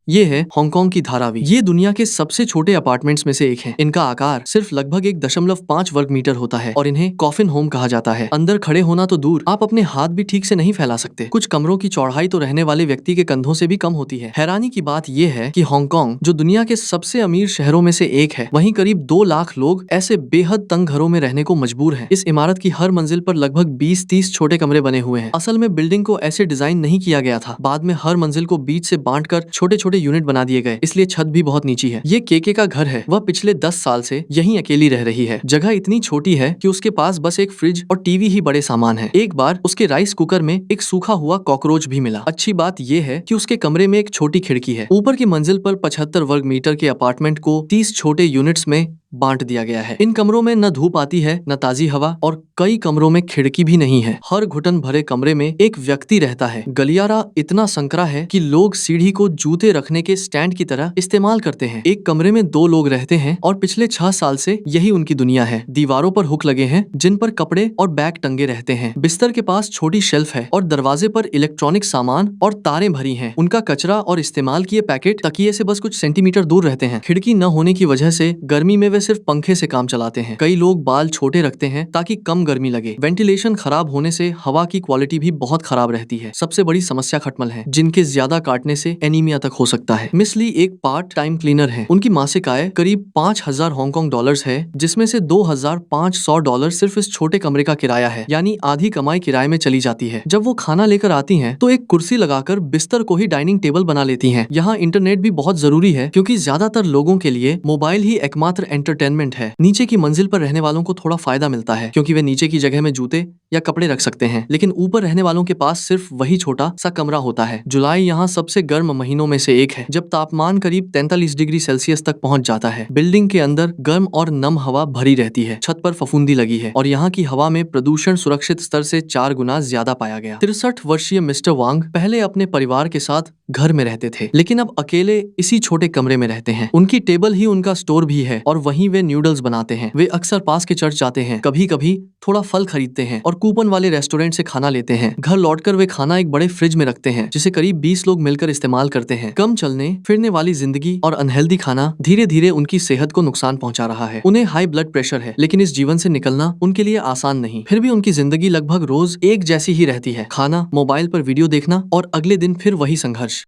ये है हांगकांग की धारावी। ये दुनिया के सबसे छोटे अपार्टमेंट्स में से एक है। इनका आकार सिर्फ लगभग 1.5 वर्ग मीटर होता है और इन्हें कॉफिन होम कहा जाता है। अंदर खड़े होना तो दूर, आप अपने हाथ भी ठीक से नहीं फैला सकते। कुछ कमरों की चौड़ाई तो रहने वाले व्यक्ति के कंधों से भी कम होती है। हैरानी की बात यह है कि हांगकांग जो दुनिया के सबसे अमीर शहरों में से एक है, वहीं करीब 2 लाख लोग ऐसे बेहद तंग घरों में रहने को मजबूर हैं। इस इमारत की हर मंजिल पर लगभग 20-30 छोटे कमरे बने हुए हैं। असल में बिल्डिंग को ऐसे डिजाइन नहीं किया गया था। बाद में हर मंजिल को बीच से बांटकर छोटे छोटे यूनिट बना दिए गए, इसलिए छत भी बहुत नीची है। ये केके का घर है। वह पिछले 10 साल से यहीं अकेली रह रही है। जगह इतनी छोटी है कि उसके पास बस एक फ्रिज और टीवी ही बड़े सामान है। एक बार उसके राइस कुकर में एक सूखा हुआ कॉकरोच भी मिला। अच्छी बात यह है कि उसके कमरे में एक छोटी खिड़की है। ऊपर की मंजिल पर 75 वर्ग मीटर के अपार्टमेंट को 30 छोटे यूनिट्स में बांट दिया गया है। इन कमरों में न धूप आती है, न ताजी हवा, और कई कमरों में खिड़की भी नहीं है। हर घुटन भरे कमरे में एक व्यक्ति रहता है। गलियारा इतना संकरा है कि लोग सीढ़ी को जूते रखने के स्टैंड की तरह इस्तेमाल करते हैं। एक कमरे में 2 लोग रहते हैं और पिछले 6 साल से यही उनकी दुनिया है। दीवारों पर हुक लगे हैं जिन पर कपड़े और बैग टंगे रहते हैं। बिस्तर के पास छोटी शेल्फ है और दरवाजे पर इलेक्ट्रॉनिक सामान और तारें भरी हैं। उनका कचरा और इस्तेमाल किए पैकेट तकिए से बस कुछ सेंटीमीटर दूर रहते हैं। खिड़की न होने की वजह से गर्मी में वे सिर्फ पंखे से काम चलाते हैं। कई लोग बाल छोटे रखते हैं ताकि कम गर्मी लगे। वेंटिलेशन खराब होने से हवा की क्वालिटी भी बहुत खराब रहती है। सबसे बड़ी समस्या खटमल है, जिनके ज्यादा काटने से एनीमिया तक हो सकता है। मिस ली एक पार्ट टाइम क्लीनर है। उनकी मासिक आय करीब 5000 हांगकांग डॉलर्स है, जिसमें से $2500 सिर्फ इस छोटे कमरे का किराया है। यानी आधी कमाई किराए में चली जाती है। जब वो खाना लेकर आती हैं, तो एक कुर्सी लगाकर बिस्तर को ही डाइनिंग टेबल बना लेती हैं। यहाँ इंटरनेट भी बहुत जरूरी है, क्योंकि ज्यादातर लोगों के लिए मोबाइल ही एकमात्र एंटरटेनमेंट है। नीचे की मंजिल पर रहने वालों को थोड़ा फायदा मिलता है, क्योंकि वे नीचे की जगह में जूते या कपड़े रख सकते हैं, लेकिन ऊपर रहने वालों के पास सिर्फ वही छोटा सा कमरा होता है। जुलाई यहाँ सबसे गर्म महीनों में से एक है, जब तापमान करीब 43 डिग्री सेल्सियस तक पहुंच जाता है। बिल्डिंग के अंदर गर्म और नम हवा भरी रहती है। छत पर फफूंदी लगी है और यहाँ की हवा में प्रदूषण सुरक्षित स्तर से 4 गुना ज्यादा पाया गया। 63 वर्षीय मिस्टर वांग पहले अपने परिवार के साथ घर में रहते थे, लेकिन अब अकेले इसी छोटे कमरे में रहते हैं। उनकी टेबल ही उनका स्टोर भी है और वहीं वे नूडल्स बनाते हैं। वे अक्सर पास के चर्च जाते हैं, कभी कभी थोड़ा फल खरीदते हैं और कूपन वाले रेस्टोरेंट से खाना लेते हैं। घर लौटकर वे खाना एक बड़े फ्रिज में रखते हैं, जिसे करीब 20 लोग मिलकर इस्तेमाल करते हैं। कम चलने फिरने वाली जिंदगी और अनहेल्दी खाना धीरे धीरे उनकी सेहत को नुकसान पहुंचा रहा है। उन्हें हाई ब्लड प्रेशर है, लेकिन इस जीवन से निकलना उनके लिए आसान नहीं। फिर भी उनकी जिंदगी लगभग रोज एक जैसी ही रहती है। खाना, मोबाइल पर वीडियो देखना और अगले दिन फिर वही संघर्ष।